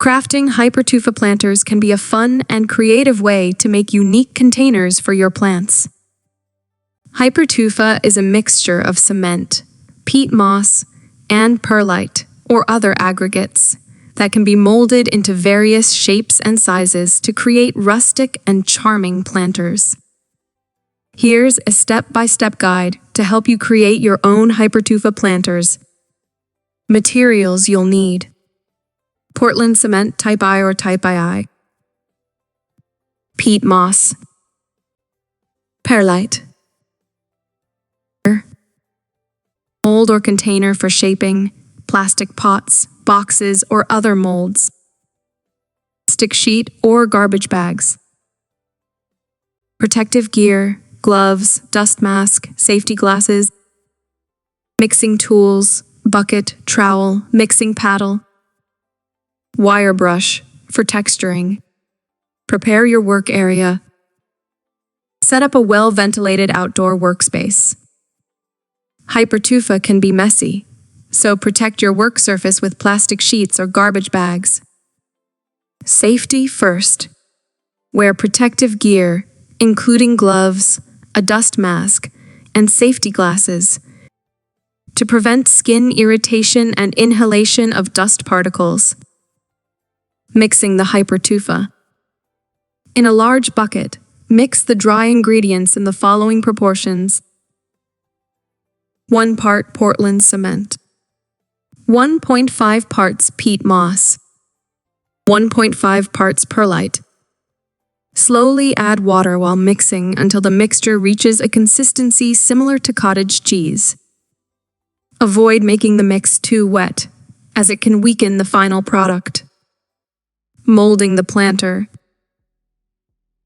Crafting Hypertufa planters can be a fun and creative way to make unique containers for your plants. Hypertufa is a mixture of cement, peat moss, and perlite, or other aggregates, that can be molded into various shapes and sizes to create rustic and charming planters. Here's a step-by-step guide to help you create your own Hypertufa planters. Materials you'll need: Portland cement type I or type II, peat moss, perlite, mold or container for shaping, plastic pots, boxes, or other molds, stick sheet or garbage bags, protective gear, gloves, dust mask, safety glasses, mixing tools, bucket, trowel, mixing paddle, wire brush for texturing. Prepare your work area. Set up a well-ventilated outdoor workspace. Hypertufa can be messy, so protect your work surface with plastic sheets or garbage bags. Safety first. Wear protective gear, including gloves, a dust mask, and safety glasses, to prevent skin irritation and inhalation of dust particles. Mixing the Hypertufa. In a large bucket, mix the dry ingredients in the following proportions: 1 part Portland cement, 1.5 parts peat moss, 1.5 parts perlite. Slowly add water while mixing until the mixture reaches a consistency similar to cottage cheese. Avoid making the mix too wet, as it can weaken the final product. Molding the planter.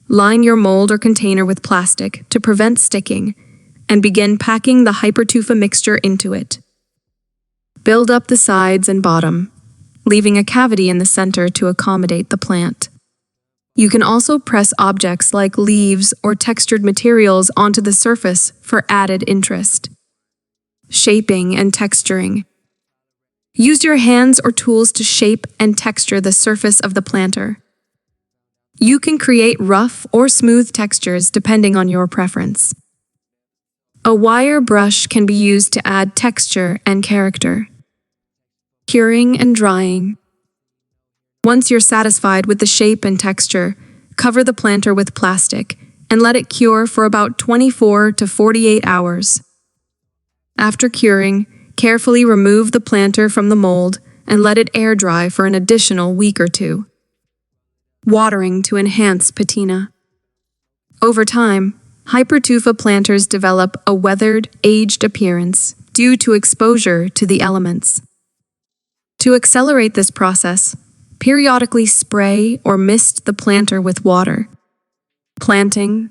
Line your mold or container with plastic to prevent sticking, and begin packing the Hypertufa mixture into it. Build up the sides and bottom, leaving a cavity in the center to accommodate the plant. You can also press objects like leaves or textured materials onto the surface for added interest. Shaping and texturing. Use your hands or tools to shape and texture the surface of the planter. You can create rough or smooth textures depending on your preference. A wire brush can be used to add texture and character. Curing and drying. Once you're satisfied with the shape and texture, cover the planter with plastic and let it cure for about 24 to 48 hours. After curing, carefully remove the planter from the mold and let it air dry for an additional week or two. Watering to enhance patina. Over time, Hypertufa planters develop a weathered, aged appearance due to exposure to the elements. To accelerate this process, periodically spray or mist the planter with water. Planting.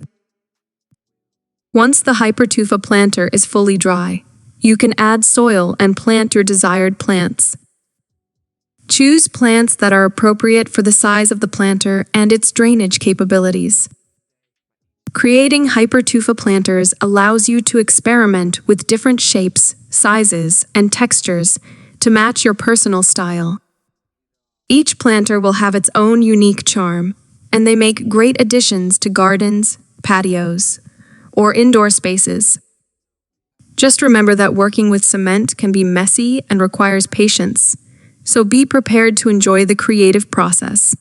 Once the Hypertufa planter is fully dry, you can add soil and plant your desired plants. Choose plants that are appropriate for the size of the planter and its drainage capabilities. Creating Hypertufa planters allows you to experiment with different shapes, sizes, and textures to match your personal style. Each planter will have its own unique charm, and they make great additions to gardens, patios, or indoor spaces. Just remember that working with cement can be messy and requires patience, so be prepared to enjoy the creative process.